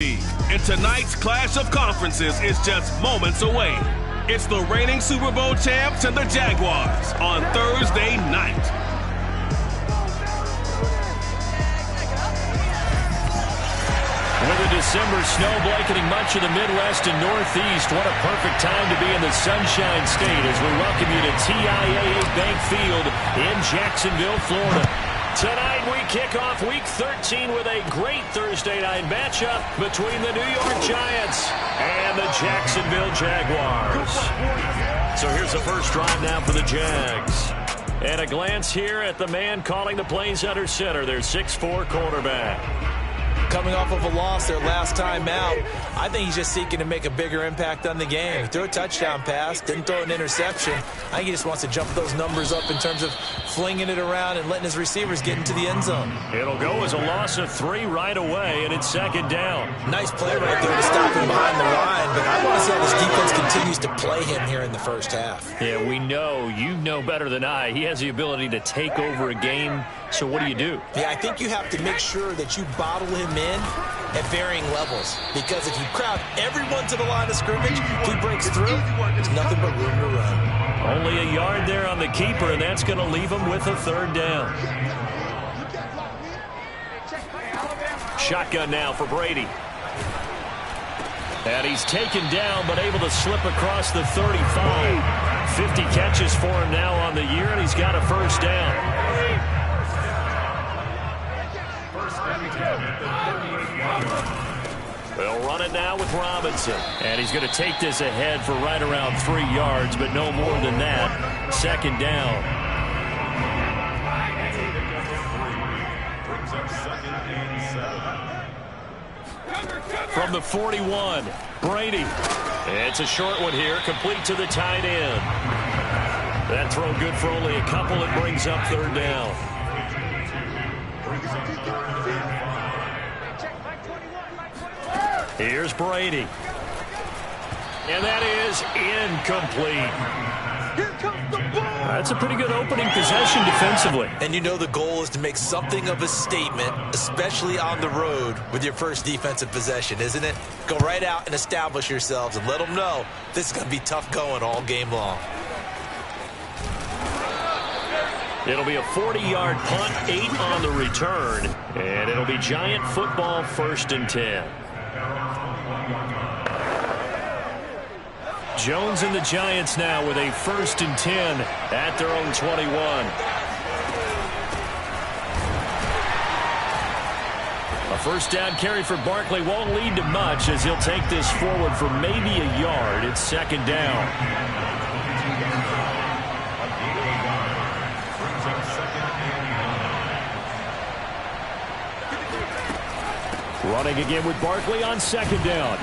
And tonight's clash of conferences is just moments away. It's the reigning Super Bowl champs and the Jaguars on Thursday night. With a December snow blanketing much of the Midwest and Northeast, what a perfect time to be in the Sunshine State as we welcome you to TIAA Bank Field in Jacksonville, Florida. Tonight we kick off Week 13 with a great Thursday night matchup between the New York Giants and the Jacksonville Jaguars. So here's the first drive now for the Jags. And a glance here at the man calling the plays under center, their 6'4" quarterback. Coming off of a loss their last time out, I think he's just seeking to make a bigger impact on the game. He threw a touchdown pass, didn't throw an interception. I think he just wants to jump those numbers up in terms of flinging it around and letting his receivers get into the end zone. It'll go as a loss of 3 right away, and it's second down. Nice play right there to stop him behind the line, but I want to see how this defense continues to play him here in the first half. Yeah, we know, you know better than I, he has the ability to take over a game. So what do? Yeah, I think you have to make sure that you bottle him in at varying levels. Because if you crowd everyone to the line of scrimmage, if he breaks through, there's nothing but room to run. Only a yard there on the keeper, and that's going to leave him with a third down. Shotgun now for Brady. And he's taken down, but able to slip across the 35. 50 catches for him now on the year, and he's got a first down. They'll run it now with Robinson. And he's going to take this ahead for right around 3 yards, but no more than that. Second down. From the 41, Brady. It's a short one here, complete to the tight end. That throw good for only a couple. It brings up third down. Here's Brady. And that is incomplete. That's a pretty good opening possession defensively. And you know the goal is to make something of a statement, especially on the road with your first defensive possession, isn't it? Go right out and establish yourselves and let them know this is going to be tough going all game long. It'll be a 40-yard punt, 8 on the return. And it'll be Giant football, 1st and 10. Jones and the Giants now with a 1st and 10 at their own 21. A first down carry for Barkley won't lead to much as he'll take this forward for maybe a yard. It's second down. Running again with Barkley on second down.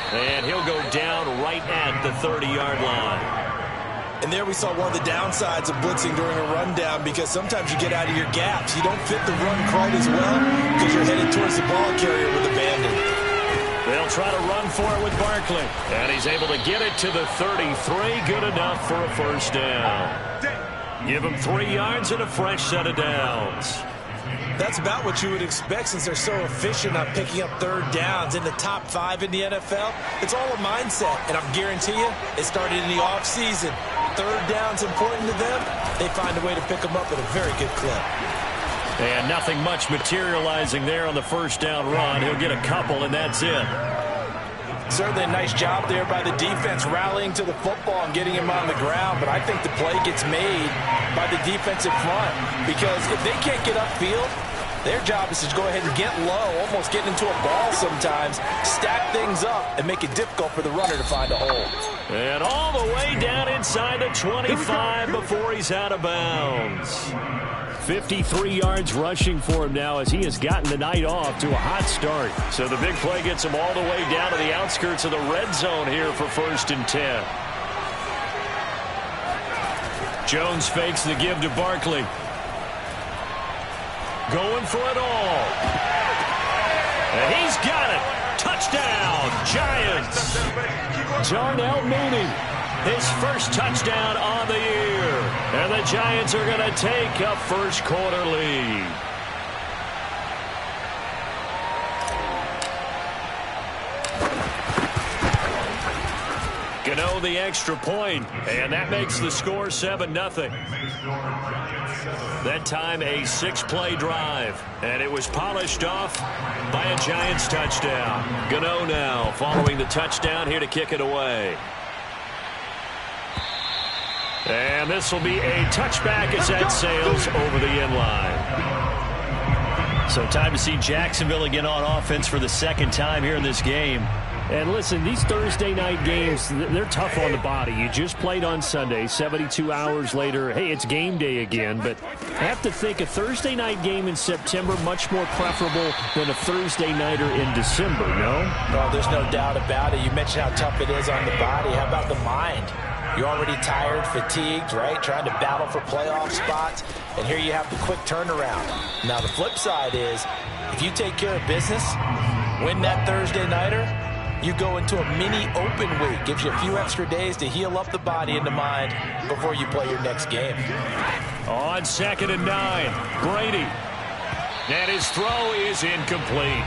And he'll go down right at the 30-yard line. And there we saw one of the downsides of blitzing during a rundown, because sometimes you get out of your gaps. You don't fit the run quite as well because you're headed towards the ball carrier with abandon. They'll try to run for it with Barkley. And he's able to get it to the 33. Good enough for a first down. Give him 3 yards and a fresh set of downs. That's about what you would expect since they're so efficient on picking up third downs in the top 5 in the NFL. It's all a mindset, and I'm guarantee you it started in the offseason. Third down's important to them. They find a way to pick them up at a very good clip. And nothing much materializing there on the first down run. He'll get a couple, and that's it. Certainly a nice job there by the defense rallying to the football and getting him on the ground, but I think the play gets made by the defensive front, because if they can't get upfield, their job is to go ahead and get low, almost get into a ball sometimes, stack things up, and make it difficult for the runner to find a hole. And all the way down inside the 25 before he's out of bounds. 53 yards rushing for him now as he has gotten the night off to a hot start. So the big play gets him all the way down to the outskirts of the red zone here for 1st and 10. Jones fakes the give to Barkley. Going for it all. And he's got it. Touchdown, Giants. Darnell Mooney, his first touchdown on the year. And the Giants are going to take a first quarter lead. Gano the extra point, and that makes the score 7-0. That time a 6-play drive, and it was polished off by a Giants touchdown. Gano now following the touchdown here to kick it away. And this will be a touchback as that sails over the end line. So time to see Jacksonville again on offense for the second time here in this game. And listen, these Thursday night games, they're tough on the body. You just played on Sunday, 72 hours later. Hey, it's game day again. But I have to think a Thursday night game in September much more preferable than a Thursday nighter in December, no? Well, there's no doubt about it. You mentioned how tough it is on the body. How about the mind? You're already tired, fatigued, right? Trying to battle for playoff spots. And here you have the quick turnaround. Now, the flip side is, if you take care of business, win that Thursday nighter, you go into a mini open week. Gives you a few extra days to heal up the body and the mind before you play your next game. On 2nd and 9, Brady. And his throw is incomplete.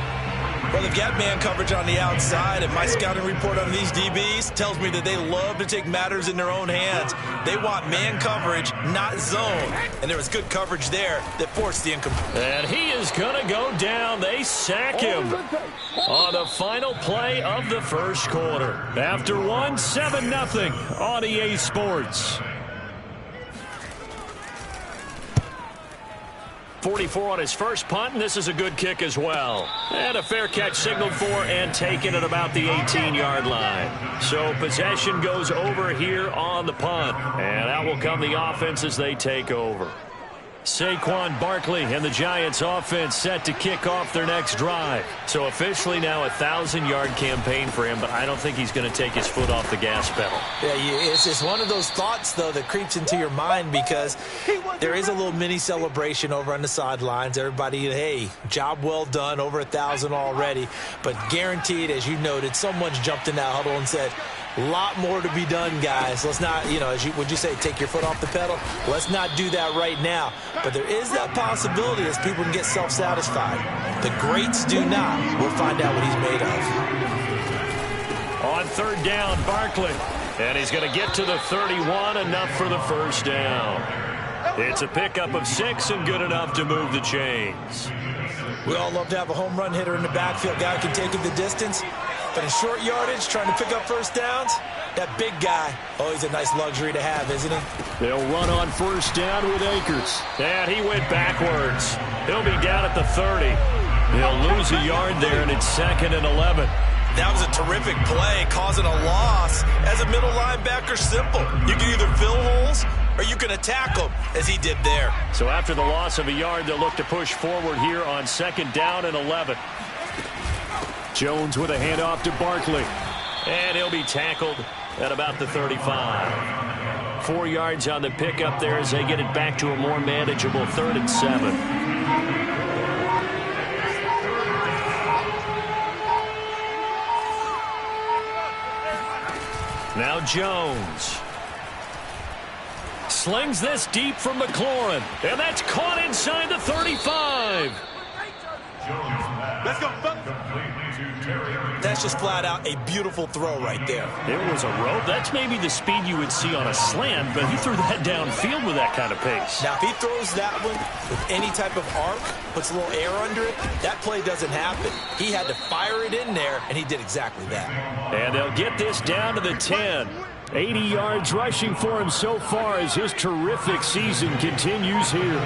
Well, they've got man coverage on the outside, and my scouting report on these DBs tells me that they love to take matters in their own hands. They want man coverage, not zone. And there was good coverage there that forced the incomplete. And he is going to go down. They sack him on the final play of the first quarter. After one, 7-0 on EA Sports. 44 on his first punt, and this is a good kick as well. And a fair catch signaled for and taken at about the 18-yard line. So possession goes over here on the punt. And out will come the offense as they take over. Saquon Barkley and the Giants offense set to kick off their next drive. So officially now a 1,000-yard campaign for him, but I don't think he's going to take his foot off the gas pedal. Yeah, it's just one of those thoughts, though, that creeps into your mind because there is a little mini celebration over on the sidelines. Everybody, hey, job well done, over 1,000 already. But guaranteed, as you noted, someone's jumped in that huddle and said, a lot more to be done, guys. Let's not, would you say, take your foot off the pedal? Let's not do that right now. But there is that possibility as people can get self-satisfied. The greats do not. We'll find out what he's made of. On 3rd down, Barkley. And he's going to get to the 31, enough for the first down. It's a pickup of 6 and good enough to move the chains. We all love to have a home run hitter in the backfield. Guy who can take it the distance. But in short yardage, trying to pick up first downs, that big guy, oh, he's a nice luxury to have, isn't he? They'll run on first down with Akers. And he went backwards. He'll be down at the 30. He'll lose a yard there, and it's 2nd and 11. That was a terrific play, causing a loss. As a middle linebacker, simple. You can either fill holes or you can attack them, as he did there. So after the loss of a yard, they'll look to push forward here on 2nd down and 11. Jones with a handoff to Barkley. And he'll be tackled at about the 35. 4 yards on the pickup there as they get it back to a more manageable 3rd and 7. Now Jones. Slings this deep from McLaurin. And that's caught inside the 35. Let's go. That's just flat out a beautiful throw right there. It was a rope. That's maybe the speed you would see on a slant, but he threw that downfield with that kind of pace. Now, if he throws that one with any type of arc, puts a little air under it, that play doesn't happen. He had to fire it in there, and he did exactly that. And they'll get this down to the 10. 80 yards rushing for him so far as his terrific season continues here.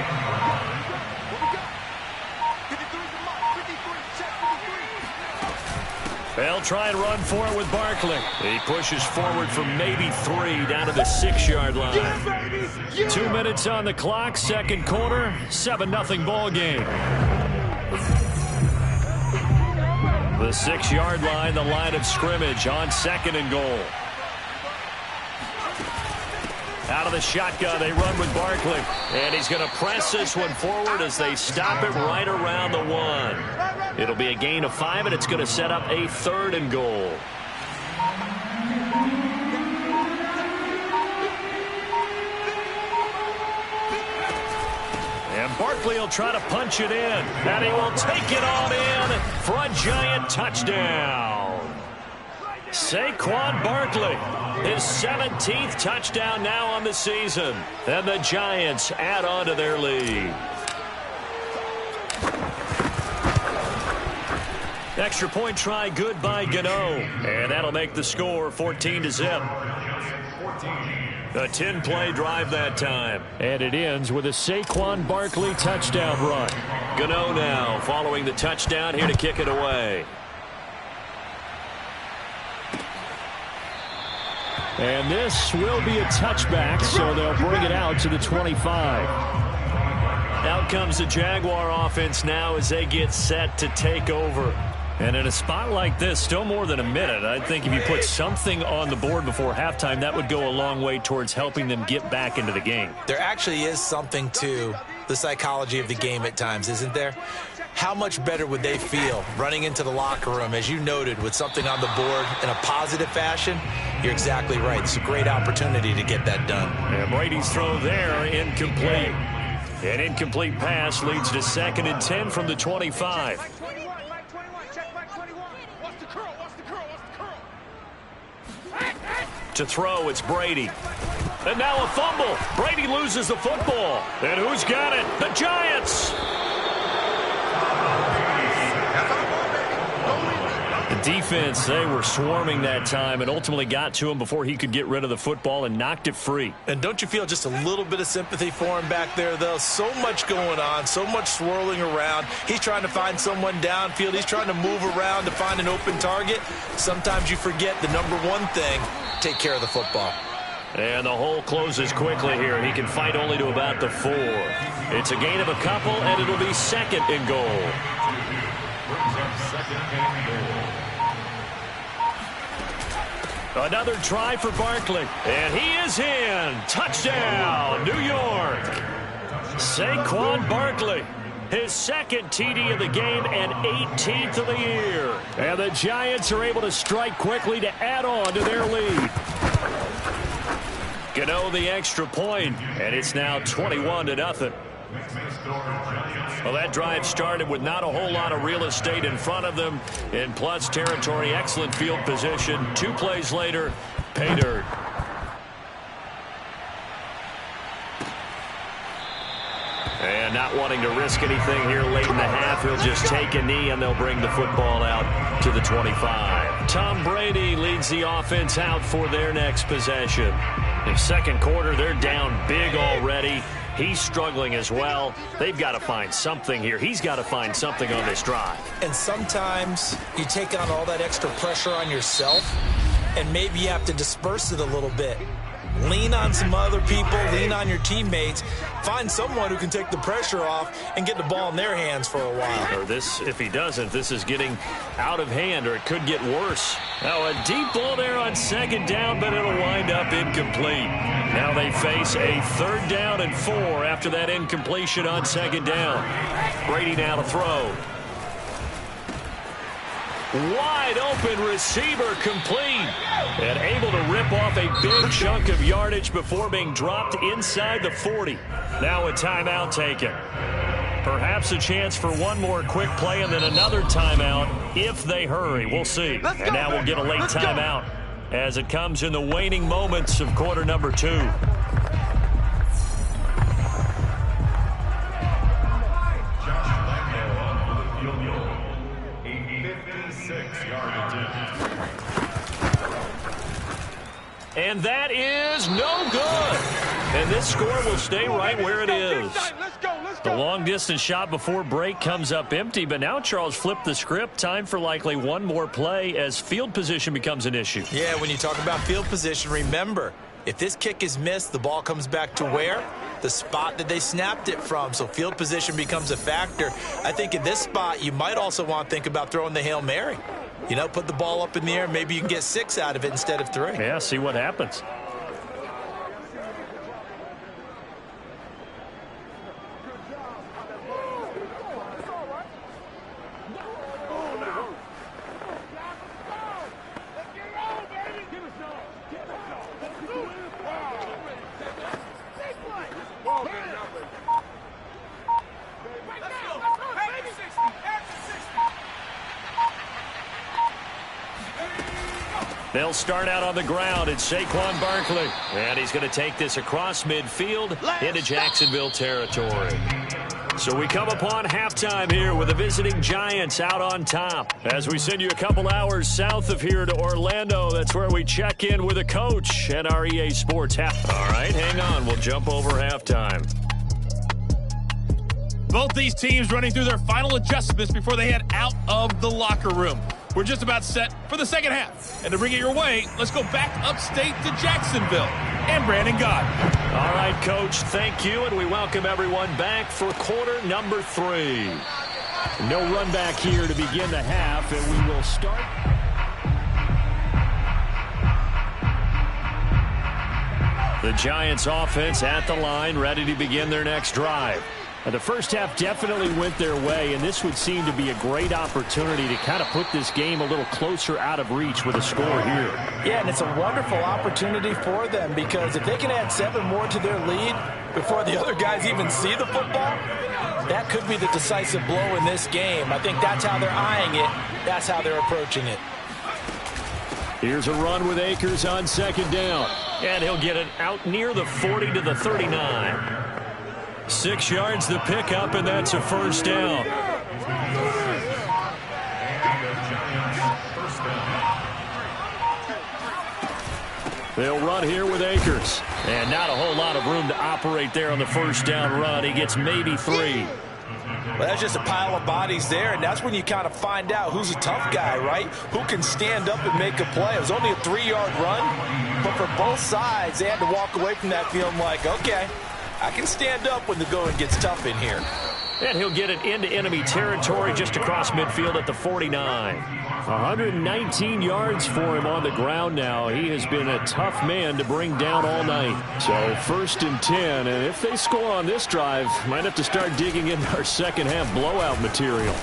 They'll try and run for it with Barkley. He pushes forward for maybe 3 down to the 6-yard line. 2 minutes on the clock, second quarter, 7-0 ball game. The 6-yard line, the line of scrimmage on 2nd and goal. Out of the shotgun, they run with Barkley. And he's going to press this one forward as they stop it right around the 1. It'll be a gain of 5, and it's going to set up a 3rd and goal. And Barkley will try to punch it in. And he will take it on in for a Giant touchdown. Saquon Barkley, his 17th touchdown now on the season. And the Giants add on to their lead. Extra point try good by Gano. And that'll make the score 14-0. A 10-play drive that time. And it ends with a Saquon Barkley touchdown run. Gano now following the touchdown, here to kick it away. And this will be a touchback, so they'll bring it out to the 25. Out comes the Jaguar offense now as they get set to take over. And in a spot like this, still more than a minute, I think if you put something on the board before halftime, that would go a long way towards helping them get back into the game. There actually is something to the psychology of the game at times, isn't there? How much better would they feel running into the locker room, as you noted, with something on the board in a positive fashion? You're exactly right. It's a great opportunity to get that done. And Brady's throw there, incomplete. An incomplete pass leads to 2nd and 10 from the 25. To throw, it's Brady. And now a fumble. Brady loses the football. And who's got it? The Giants. The defense, they were swarming that time and ultimately got to him before he could get rid of the football and knocked it free. And don't you feel just a little bit of sympathy for him back there, though? So much going on, so much swirling around. He's trying to find someone downfield. He's trying to move around to find an open target. Sometimes you forget the number one thing, take care of the football. And the hole closes quickly here. He can fight only to about the 4. It's a gain of a couple, and it'll be 2nd and goal. Another try for Barkley. And he is in. Touchdown, New York. Saquon Barkley. His 2nd TD of the game and 18th of the year. And the Giants are able to strike quickly to add on to their lead. Gano the extra point, and it's now 21-0. Well, that drive started with not a whole lot of real estate in front of them. In plus territory, excellent field position. 2 plays later, pay dirt. And not wanting to risk anything here late in the half, he'll just take a knee and they'll bring the football out to the 25. Tom Brady leads the offense out for their next possession. In 2nd quarter, they're down big already. He's struggling as well. They've got to find something here. He's got to find something on this drive. And sometimes you take on all that extra pressure on yourself, and maybe you have to disperse it a little bit. Lean on some other people, lean on your teammates, find someone who can take the pressure off and get the ball in their hands for a while. Or this, if he doesn't, this is getting out of hand, or it could get worse. Now a deep ball there on 2nd down, but it'll wind up incomplete. Now they face a 3rd down and 4 after that incompletion on 2nd down. Brady now to throw. Wide open receiver, complete, and able to rip off a big chunk of yardage before being dropped inside the 40. Now a timeout taken. Perhaps a chance for one more quick play and then another timeout if they hurry. We'll see. And now we'll get a late timeout as it comes in the waning moments of quarter number 2. And that is no good. And this score will stay right where it is. The long-distance shot before break comes up empty, but now Charles flipped the script. Time for likely one more play as field position becomes an issue. Yeah, when you talk about field position, remember, if this kick is missed, the ball comes back to where? The spot that they snapped it from. So field position becomes a factor. I think in this spot, you might also want to think about throwing the Hail Mary. You know, put the ball up in the air. Maybe you can get 6 out of it instead of 3. Yeah, see what happens. They'll start out on the ground. It's Saquon Barkley. And he's going to take this across midfield into Jacksonville territory. So we come upon halftime here with the visiting Giants out on top. As we send you a couple hours south of here to Orlando, that's where we check in with a coach at our EA Sports half. All right, hang on. We'll jump over halftime. Both these teams running through their final adjustments before they head out of the locker room. We're just about set for the second half. And to bring it your way, let's go back upstate to Jacksonville and Brandon Gott. All right, Coach, thank you, and we welcome everyone back for quarter number 3. No run back here to begin the half, and we will start. The Giants offense at the line, ready to begin their next drive. The first half definitely went their way, and this would seem to be a great opportunity to kind of put this game a little closer out of reach with a score here. Yeah, and it's a wonderful opportunity for them because if they can add 7 more to their lead before the other guys even see the football, that could be the decisive blow in this game. I think that's how they're eyeing it. That's how they're approaching it. Here's a run with Akers on second down. And he'll get it out near the 40 to the 39. 6 yards the pickup, and that's a first down. They'll run here with Akers. And not a whole lot of room to operate there on the first down run. He gets maybe 3. Well, that's just a pile of bodies there, and that's when you kind of find out who's a tough guy, right? Who can stand up and make a play. It was only a 3-yard run, but for both sides, they had to walk away from that feeling like, okay, I can stand up when the going gets tough in here. And he'll get it into enemy territory just across midfield at the 49. 119 yards for him on the ground now. He has been a tough man to bring down all night. So first and 10, and if they score on this drive, might have to start digging into our second half blowout material.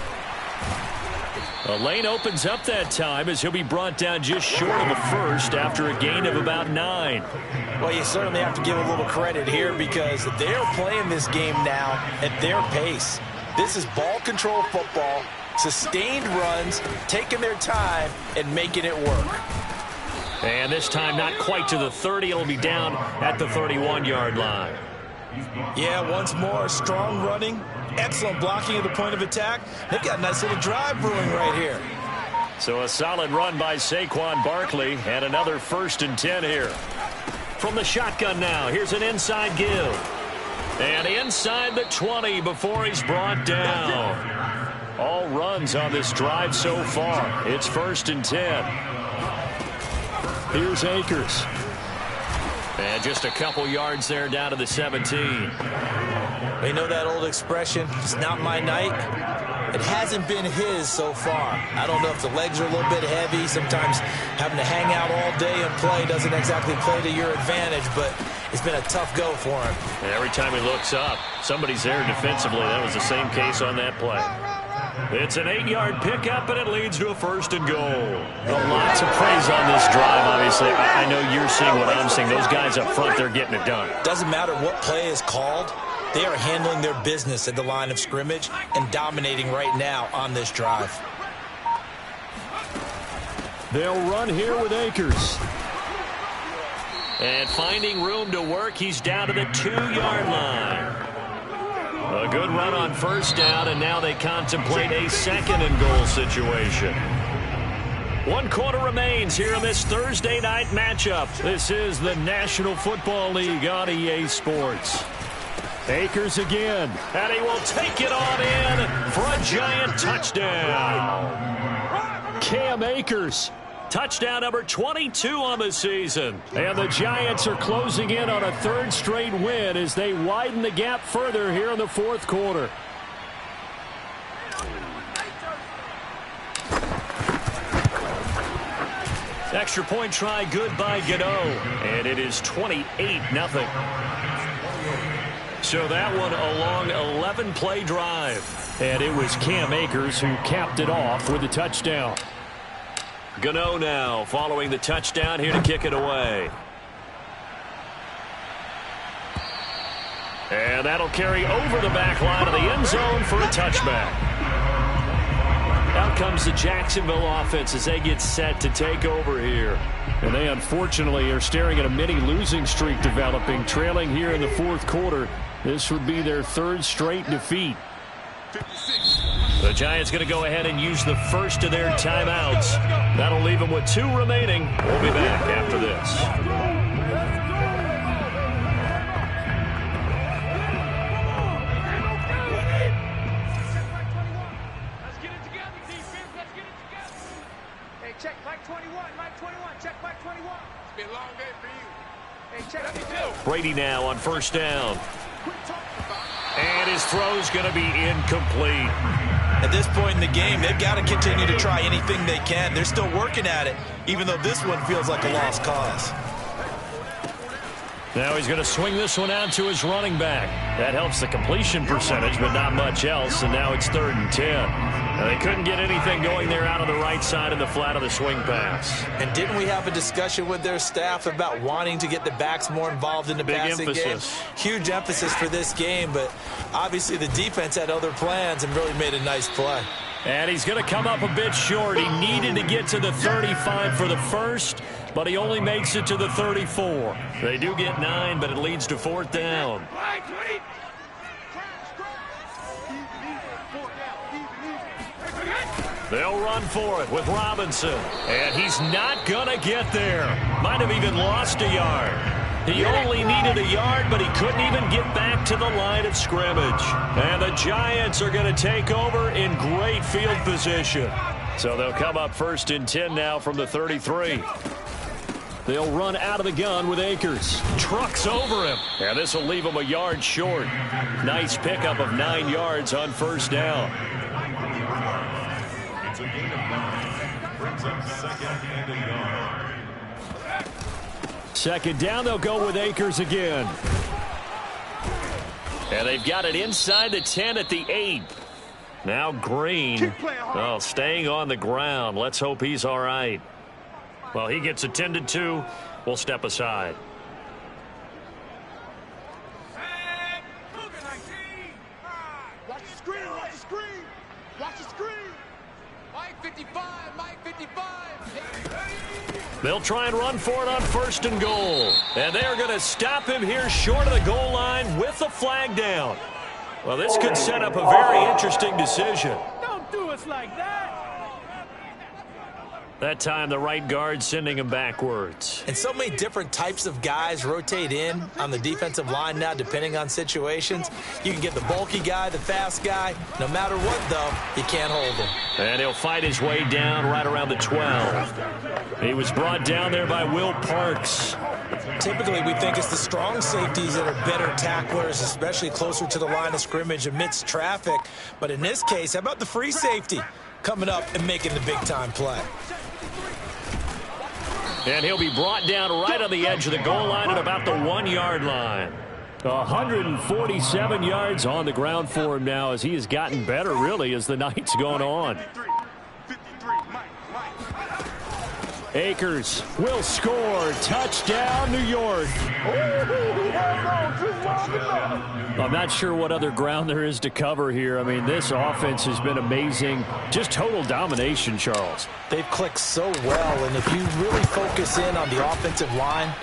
The lane opens up that time as he'll be brought down just short of a first after a gain of about 9. Well, you certainly have to give a little credit here because they're playing this game now at their pace. This is ball control football, sustained runs, taking their time and making it work. And this time not quite to the 30. It'll be down at the 31-yard line. Yeah, once more, strong running, excellent blocking at the point of attack. They've got a nice little drive brewing right here. So a solid run by Saquon Barkley and another first and 10 here. From the shotgun now, here's an inside give. And inside the 20 before he's brought down. All runs on this drive so far. It's first and 10. Here's Akers. And just a couple yards there down to the 17. They know that old expression, it's not my night. It hasn't been his so far. I don't know if the legs are a little bit heavy. Sometimes having to hang out all day and play doesn't exactly play to your advantage, but it's been a tough go for him. And every time he looks up, somebody's there defensively. That was the same case on that play. It's an 8-yard pickup, and it leads to a first and goal. Well, lots of praise on this drive, obviously. I know you're seeing what I'm seeing. Those guys up front, they're getting it done. Doesn't matter what play is called. They are handling their business at the line of scrimmage and dominating right now on this drive. They'll run here with Akers. And finding room to work, he's down to the 2-yard line. A good run on first down, and now they contemplate a second and goal situation. 1 quarter remains here in this Thursday night matchup. This is the National Football League on EA Sports. Akers again. And he will take it on in for a giant touchdown. Cam Akers. Touchdown number 22 on the season. And the Giants are closing in on a 3rd straight win as they widen the gap further here in the 4th quarter. Extra point try good by Gano. And it is 28-0. So that one a long 11-play drive. And it was Cam Akers who capped it off with a touchdown. Gano now following the touchdown here to kick it away. And that'll carry over the back line of the end zone for a touchback. Now out comes the Jacksonville offense as they get set to take over here. And they unfortunately are staring at a mini losing streak developing, trailing here in the fourth quarter. This would be their third straight defeat. The Giants going to go ahead and use the first of their timeouts. That'll leave them with 2 remaining. We'll be back after this. Check Mike 21, Mike 21, check Mike 21. It's been a long day for you. Hey, check. Brady now on first down. And his throw's going to be incomplete. At this point in the game, they've got to continue to try anything they can. They're still working at it, even though this one feels like a lost cause. Now he's going to swing this one out to his running back. That helps the completion percentage, but not much else, and now it's 3rd and 10. Now, they couldn't get anything going there out on the right side in the flat of the swing pass. And didn't we have a discussion with their staff about wanting to get the backs more involved in the passing game? Huge emphasis for this game, but obviously the defense had other plans and really made a nice play. And he's going to come up a bit short. He needed to get to the 35 for the first, but he only makes it to the 34. They do get 9, but it leads to 4th down. They'll run for it with Robinson. And he's not going to get there. Might have even lost a yard. He only needed a yard, but he couldn't even get back to the line of scrimmage. And the Giants are going to take over in great field position. So they'll come up 1st and 10 now from the 33. They'll run out of the gun with Akers. Trucks over him. And this will leave him a yard short. Nice pickup of 9 yards on first down. Second down, they'll go with Akers again. And they've got it inside the 10 at the 8. Now Green, staying on the ground. Let's hope he's all right. Well, he gets attended to. We'll step aside. Watch the screen, watch the screen. Watch the screen. Mike 55, Mike 55. They'll try and run for it on 1st and goal. And they're going to stop him here short of the goal line with the flag down. Well, this could set up a very interesting decision. Don't do us like that. That time, the right guard sending him backwards. And so many different types of guys rotate in on the defensive line now, depending on situations. You can get the bulky guy, the fast guy. No matter what, though, you can't hold him. And he'll fight his way down right around the 12. He was brought down there by Will Parks. Typically, we think it's the strong safeties that are better tacklers, especially closer to the line of scrimmage amidst traffic. But in this case, how about the free safety coming up and making the big-time play? And he'll be brought down right on the edge of the goal line at about the 1-yard line. 147 yards on the ground for him now as he has gotten better, really, as the night's gone on. Akers will score. Touchdown, New York. I'm not sure what other ground there is to cover here. I mean, this offense has been amazing. Just total domination, Charles. They've clicked so well, and if you really focus in on the offensive line,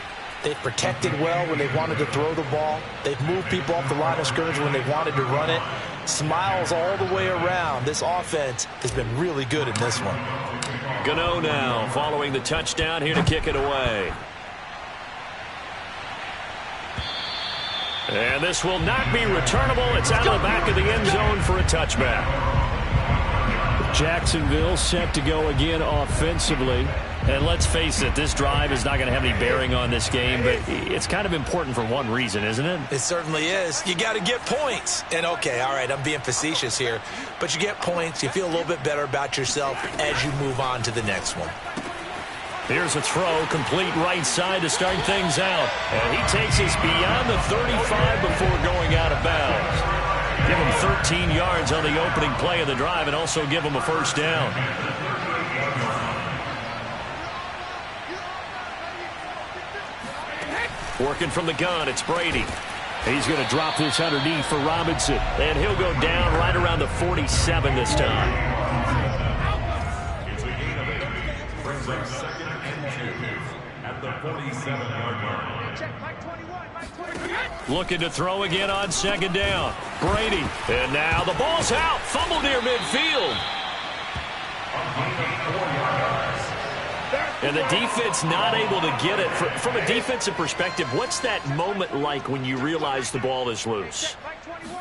they've protected well when they wanted to throw the ball. They've moved people off the line of scrimmage when they wanted to run it. Smiles all the way around. This offense has been really good in this one. Gano now following the touchdown here to kick it away. And this will not be returnable. It's out of the back of the end zone for a touchback. Jacksonville set to go again offensively. And let's face it, this drive is not going to have any bearing on this game, but it's kind of important for one reason, isn't it? It certainly is. You got to get points. And, okay, all right, I'm being facetious here, but you get points, you feel a little bit better about yourself as you move on to the next one. Here's a throw, complete right side to start things out. And he takes us beyond the 35 before going out of bounds. Give him 13 yards on the opening play of the drive and also give him a first down. Working from the gun, it's Brady. He's going to drop this underneath for Robinson. And he'll go down right around the 47 this time. brings up 2nd and 2 at the 47-yard line. Check, Mike 21, Mike 21. Looking to throw again on 2nd down. Brady. And now the ball's out. Fumble near midfield. And the defense not able to get it. From a defensive perspective, what's that moment like when you realize the ball is loose?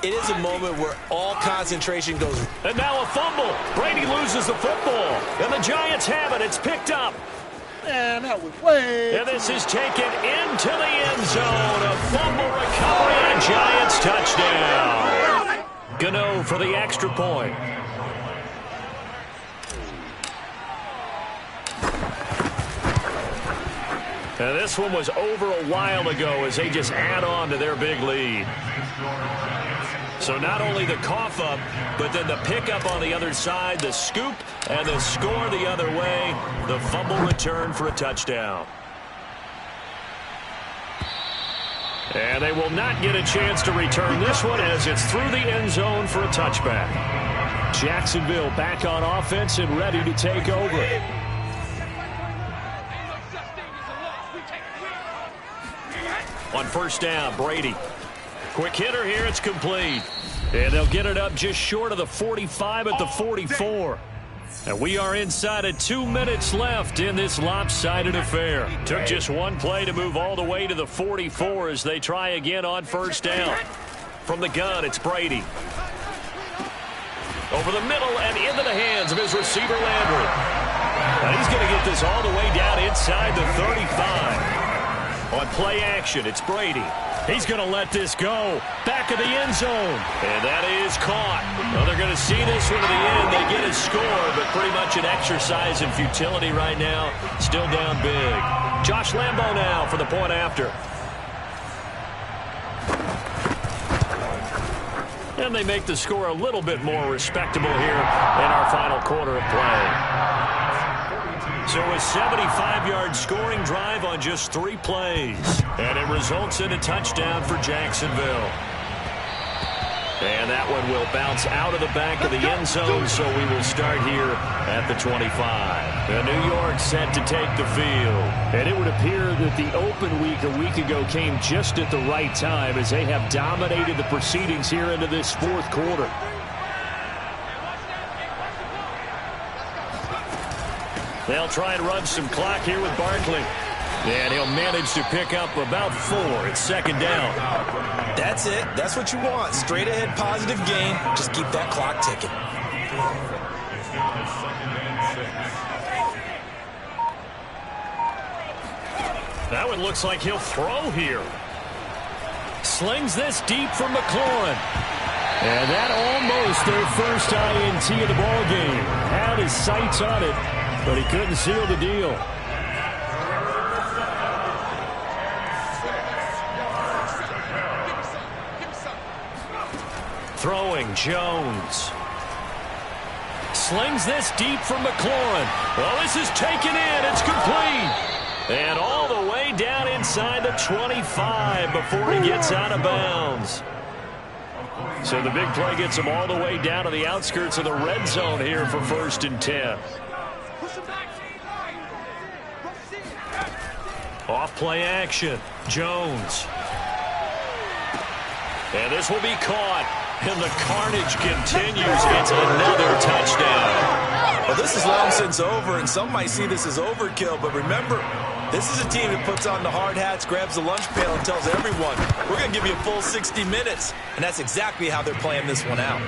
It is a moment where all concentration goes. And now a fumble. Brady loses the football. And the Giants have it. It's picked up. Man, that was way. And this is taken into the end zone. A fumble recovery and a Giants touchdown. Gano for the extra point. And this one was over a while ago as they just add on to their big lead. So not only the cough up, but then the pickup on the other side, the scoop, and the score the other way. The fumble return for a touchdown. And they will not get a chance to return this one as it's through the end zone for a touchback. Jacksonville back on offense and ready to take over. On 1st down, Brady. Quick hitter here, it's complete. And they'll get it up just short of the 45 at the 44. And we are inside of 2 minutes left in this lopsided affair. Took just one play to move all the way to the 44 as they try again on 1st down. From the gun, it's Brady. Over the middle and into the hands of his receiver, Landry. And he's going to get this all the way down inside the 35. On play action, it's Brady. He's going to let this go. Back of the end zone. And that is caught. Well, they're going to see this one to the end. They get a score, but pretty much an exercise in futility right now. Still down big. Josh Lambo now for the point after. And they make the score a little bit more respectable here in our final quarter of play. So a 75-yard scoring drive on just 3 plays. And it results in a touchdown for Jacksonville. And that one will bounce out of the back of the end zone, so we will start here at the 25. And New York set to take the field. And it would appear that the open week a week ago came just at the right time as they have dominated the proceedings here into this 4th quarter. They'll try and run some clock here with Barkley. And he'll manage to pick up about 4. It's 2nd down. That's it. That's what you want. Straight ahead positive gain. Just keep that clock ticking. That one looks like he'll throw here. Slings this deep from McLaurin. And that almost their first INT of the ball game. Had his sights on it, but he couldn't seal the deal. Throwing Jones. Slings this deep from McLaurin. Well, this is taken in. It's complete. And all the way down inside the 25 before he gets out of bounds. So the big play gets him all the way down to the outskirts of the red zone here for 1st and 10. Off play action. Jones. And this will be caught. And the carnage continues. It's another touchdown. Well, this is long since over, and some might see this as overkill. But remember, this is a team that puts on the hard hats, grabs the lunch pail, and tells everyone, we're going to give you a full 60 minutes. And that's exactly how they're playing this one out.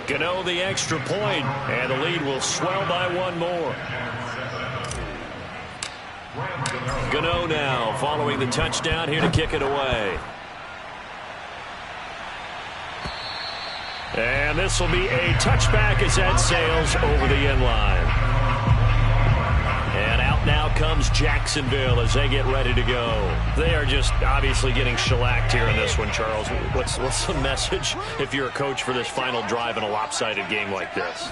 Gano the extra point, and the lead will swell by 1 more. Gano now following the touchdown here to kick it away. And this will be a touchback as that sails over the end line. And out now comes Jacksonville as they get ready to go. They are just obviously getting shellacked here in this one, Charles. What's the message if you're a coach for this final drive in a lopsided game like this?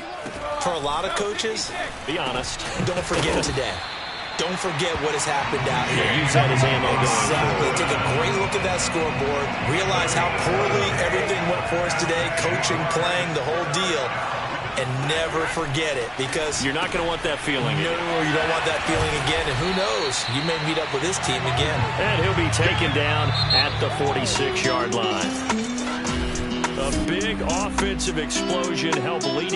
For a lot of coaches, be honest. Don't forget today. Don't forget what has happened out here. Yeah, use that as ammo. Exactly. Take a great look at that scoreboard. Realize how poorly everything went for us today. Coaching, playing, the whole deal. and never forget it, because you're not going to want that feeling. No, you don't want that feeling again, and who knows, you may meet up with this team again. And he'll be taken down at the 46-yard line. A big offensive explosion helped lead